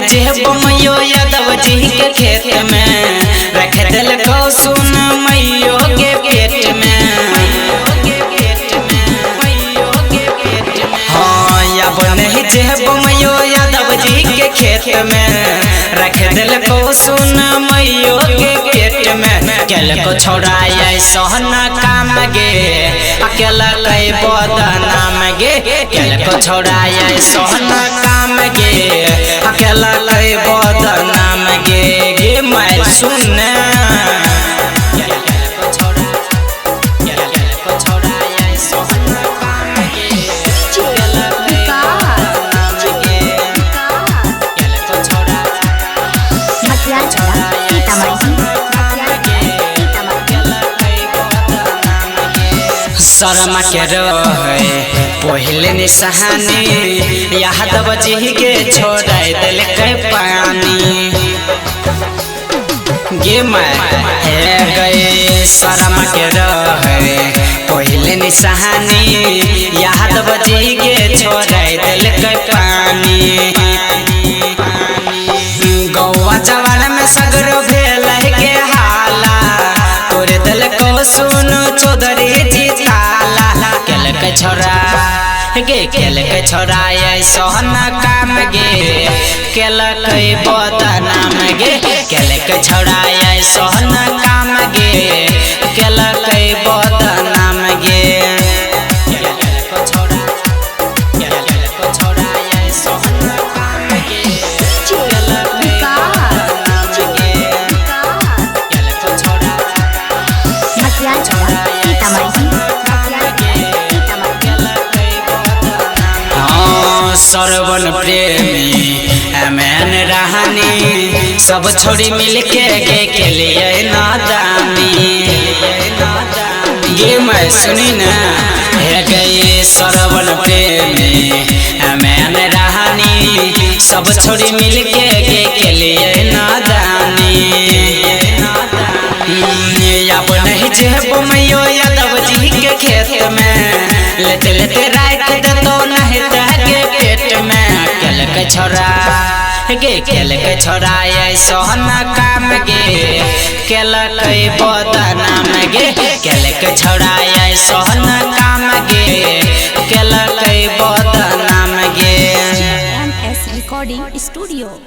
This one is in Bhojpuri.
जे बमयो यादव जी के खेत में रख दिल को सुन मैयो के पेट में। हाँ अब नहीं जे बमयो यादव जी के खेत में रख दिल को सुन मैयो के पेट में। केल को छोड़ाए सोहना काम गे अकेला कई बदनाम गे। केल को छोड़ाए सोहना काम गे अकेला कई बदनाम गे। गे मैं सुन शर्मा के रहे पहले निशानी यादव जी के छोड़ दिल के पानी गे मैं गए। शर्मा के रहे पहले निशानी यादव जी के छोड़ दिल के पानी। गौवा जवान में सगरो भेल के हाला तोरे दिल को सुन चौधरी जी केल के छोड़ा गे केल के छोड़ाए सोहना काम गे केल के बदनाम गे। केल के छोड़ाए सोहना काम गे केल के बदनाम गे। सरवन प्रेमी मैन रहानी सब छोड़ी मिल के लिए नादानी गे मैं सुनी ना गए। सरवन प्रेमी मैन रहानी सब छोड़ी मिल के लिए नादानी। अब नहीं जे बमयो यादव जी के खेत में लेते लेते राख दे तो नहीं के पेट में। केल के छोड़ा गे केल के छोड़ाए सोहना काम गे केल के बदनाम गे। केल के छोड़ाए सोहना काम गे केल के बदनाम गे। MS Recording Studio।